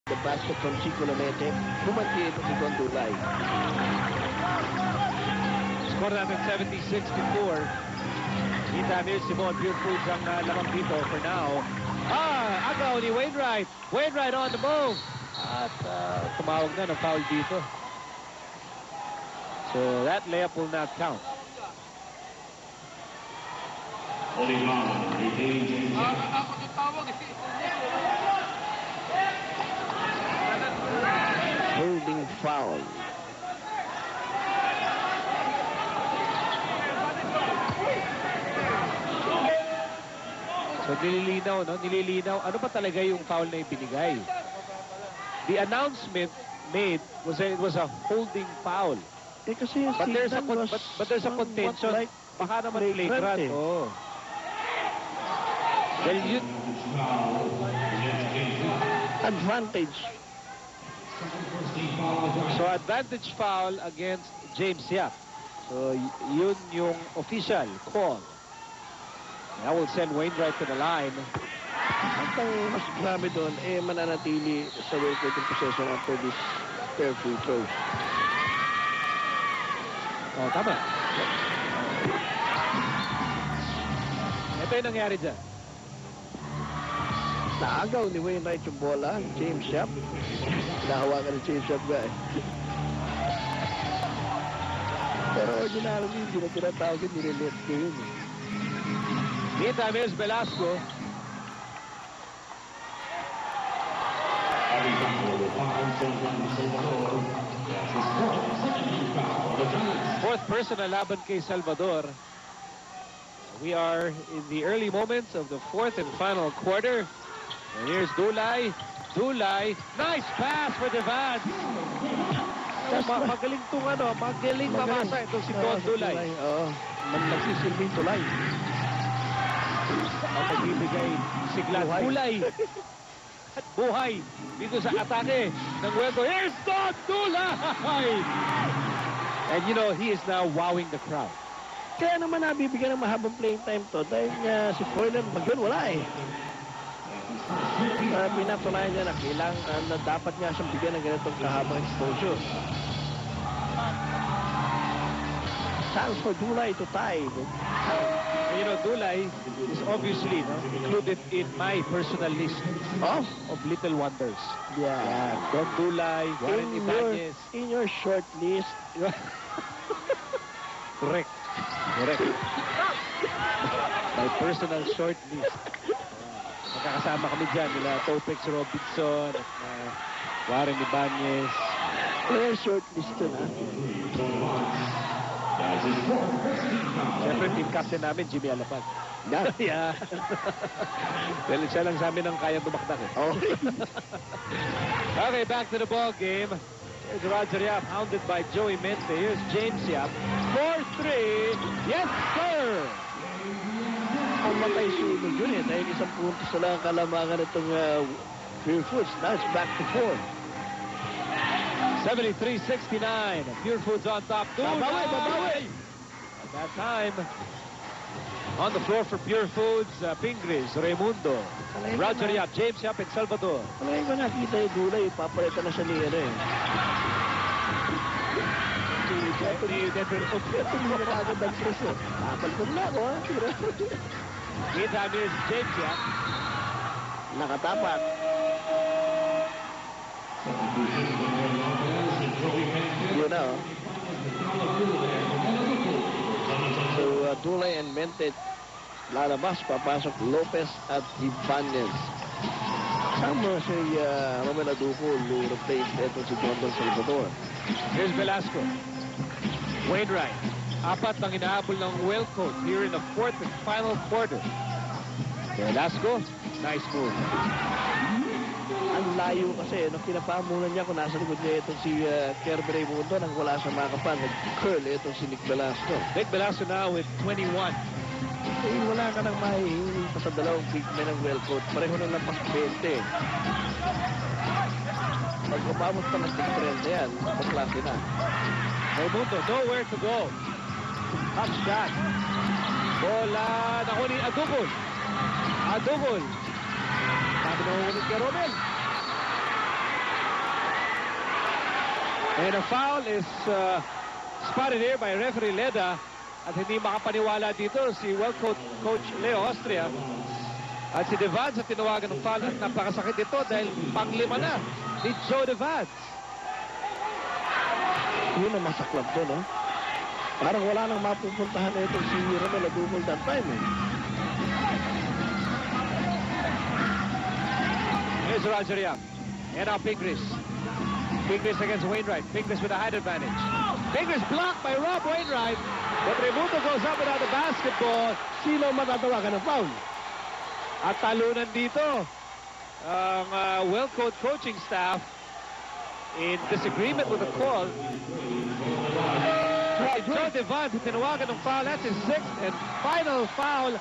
The basket from Chico Lamete. Bumanti ito si Don Dulay. Score natin 76-64. Kita Amir Simon, Pure Foods ang lamang dito for now. Agaw ni Wainwright. Wainwright on the move. At tumawag na ng foul dito. So that layup will not count. Holding foul. So nililinaw, no? Nililinaw. Ano ba talaga yung foul na ibinigay? The announcement made was it was a holding foul. Kasi But there's a contention. Like baka naman flagrant. Oh. Well, yun. Advantage. So advantage foul against James Yap. So yun yung official call. That will send Wainwright to the line. Ang mas grabe doon, mananatili sa Wainwright yung possession after this pair free throws. Oh, tama. Ito yung nangyari dyan. Naagaw ni Wainwright yung bola. James Yap. Nahawakan ni James Yap ba eh. Pero ordinarily, hindi na tinatawag yun, nire-let ko yun eh. Meantime, here's Velasco. Fourth personal laban kay Salvador. We are in the early moments of the fourth and final quarter. And here's Dulay. Dulay. Nice pass for Devan. Magaling itong magaling mamasa itong si Don Dulay. Oo. Nagsisilbing Tulay. Ang pagbibigay sigla kulay at buhay dito sa atake ng Huego. Here's Don Dulay! And you know, he is now wowing the crowd. Kaya naman nabibigyan ng mahabang playing time to dahil si Foylan Magyon wala eh. Pinatunayan niya na kailangan na dapat nga siyang bigyan ng ganitong kahabang exposure. Chance for Dulay to tie. You know, Dulay is obviously included in my personal list of little wonders. Yeah. Don Dulay, Warren Ibanez. In your short list. Correct. Correct. My personal short list. Magkakasama kami dyan nila Topex Robinson at Warren Ibanez. Well, short list na. Siyempre, team captain namin, Jimmy Alapag. Yeah. Well, siya lang sa amin ang kaya dumakdak eh. Oh. Okay, back to the ball game. Here's Roger Yap, hounded by Joey Mente. Here's James Yap. 4-3. Yes, sir! Ang matay sunod yun eh. Dahil isang puntos na lang kalamangan itong Pure Foods. Now it's back to 4. 73-69. Pure Foods on top. Babawi! At that time, on the floor for Pure Foods, Pingris, Raimundo, Roger Yap, James Yap, and Salvador. Ngayon ko nakita yung Dulay, papalitan na siya ni ano eh. Ito hindi na agad ang preso. Papalitan na ako ha. Meantime, here's James Yap. Nakatapat. Yun na oh. So Dulay and Mente lalabas, papasok Lopez at Ibanez. Sama si Romel Aduco who replaced ito si Don Salvador. Here's Velasco. Wainwright. Apat ang inahabol ng Huelco here in the fourth and final quarter. Velasco, nice move. Ang layo kasi, nung pinapamunan niya kung nasa likod niya itong si Kerber Raimundo nang wala sa makapan, nag-curl itong si Nick Velasco. Nick Velasco now with 21. Eh, wala ka nang mahihingi pa sa dalawang big men ng Huelco. Pareho nang lampas 20. Pag umabot pa ng difference yan, maklase na. Raimundo, nowhere to go. Top shot. Bola, naku ni Adugol. Adugol. Sabi na ulit kay Romel. And a foul is spotted here by referee Leda. At hindi makapaniwala dito si coach Leo Austria. At si Devans at tinawagan ng foul at napakasakit ito dahil pang-5 na ni Joe Devans. Yun ang masaklap doon, no? Parang wala nang mapupuntahan na ito si Romel Adukol that time, eh. Here's Roger Yap. And now Pingris. Pingris against Wainwright. Pingris with a height advantage. Pingris blocked by Rob Wainwright. But Raimundo goes up without the basketball. Sino matatawagan ng foul? At talunan dito ang well-coached coaching staff in disagreement with the call. Joe Devant, tinawagan ng foul. That's his 6th and final foul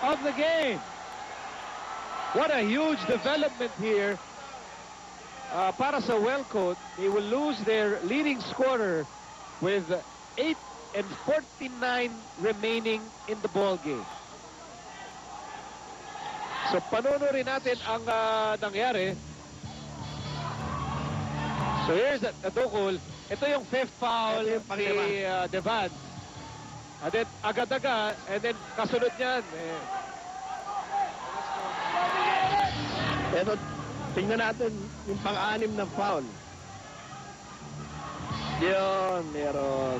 of the game. What a huge development here para sa Wellcoat. They will lose their leading scorer with 8 and 49 remaining in the ball game. So panonorin natin ang nangyari. So here's Adukol. Ito yung 5th foul ni Devant. And then agad-agad, and then kasunod niyan. Ito, tingnan natin yung pang-6 na foul. Yun, meron.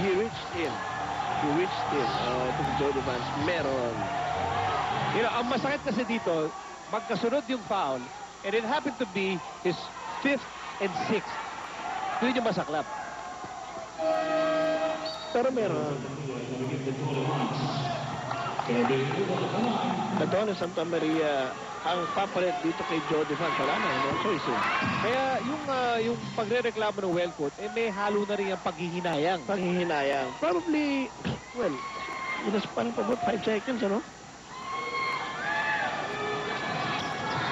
He reached in. Ito si Joe Devans. Meron. You know, ang masakit kasi dito, magkasunod yung foul, and it happened to be his 5th and 6th. Yun yung masaklap. Pero meron. Kadono Santa Maria ang papalit dito kay Joe Devans. Wala na, no choice. Kaya yung pagre-reklamo ng Wellcoat, may halo na rin ang paghihinayang. Probably, well, inas pa rin pa about 5 seconds, ano?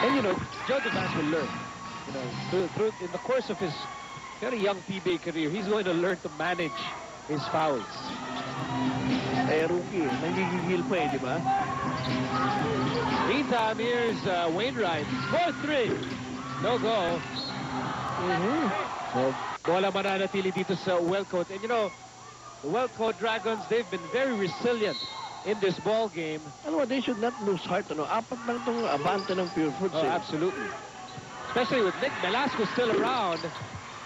And you know, Joe Devans will learn. You know, through in the course of his very young PBA career, he's going to learn to manage his fouls. Rookie, nagigigil pa di ba? Meantime, here's Wainwright. 4-3. No go. So, wala mananatili dito sa Wellcoat. And you know, the Wellcoat Dragons, they've been very resilient in this ball game. Ano, they should not lose heart. Ano? 4 lang itong abante ng Pure Foods. Oh, absolutely. Especially with Nick Velasco still around.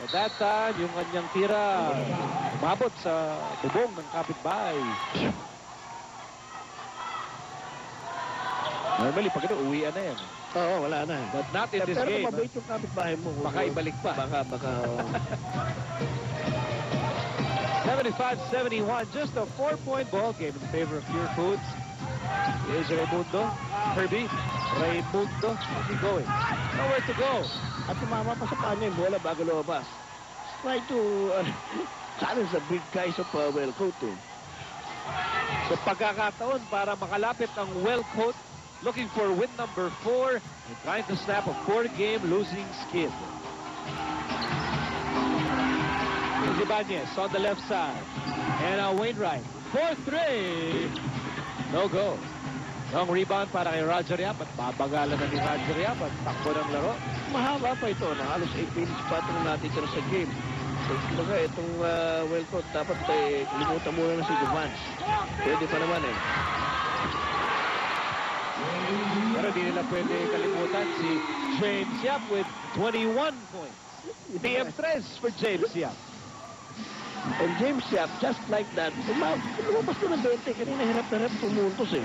At that time, yung kanyang tira umabot sa bubong ng kapitbahay. Normally, pag ito, uwian na yan. Oo, wala na. But not in this game. Pero mabait yung kapitbahay mo. Baka ibalik pa. Baka. 75-71, just a 4-point ball game in favor of Pure Foods. Here's Raimundo. Herbie. Raimundo. Where's he going? Nowhere to go. At tumama pa sa kanya yung bola bago lumabas. Try to challenge the big guys of Wellcoat. So pagkakataon para makalapit ang Wellcoat, looking for win number 4 and trying to snap a 4-game losing skid. Ibanez on the left side. And Wainwright. 4-3. No go. Long rebound para kay Roger Yap at babagalan na ni Roger Yap at takbo ng laro. Mahaba pa ito. Na halos 8 minutes pa itong natitira sa game. So, kumbaga itong Wellcoat dapat limutan muna na si Devans. Pwede pa naman eh. Pero di nila pwede kalimutan si James Yap with 21 points. PM3 for James Yap. And James Yap, just like that, lumabas na ng 20. Kanina hirap na hirap pumuntos eh.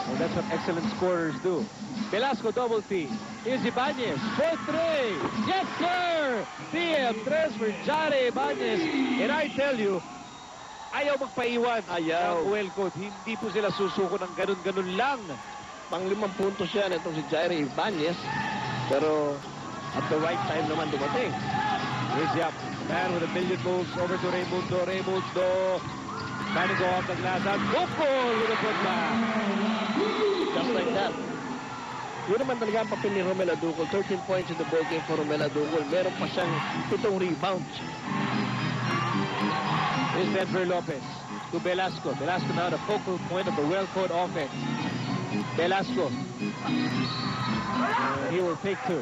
Well, that's what excellent scorers do. Velasco double team. Here's Ibanez. 4-3. Yes, sir! PM3 for Jare Ibanez. And I tell you, ayaw magpaiwan. Ayaw. Ng Wellcoat. Hindi po sila susuko ng ganun-ganun lang. Pang 5 puntos yan itong si Jaire Ibanez. Pero at the right time naman dumating. Here's Yap. Man with a million moves over to Raimundo. Raimundo. Trying to go off the glass. Adukol with a putback. Just like that. Yun naman talaga ang papel ni Romel Adukol. 13 points in the ball game for Romel Adukol. Meron pa siyang 7 rebounds. Here's Denver Lopez to Velasco. Velasco now the focal point of the Wellcoat offense. Velasco. He will take 2.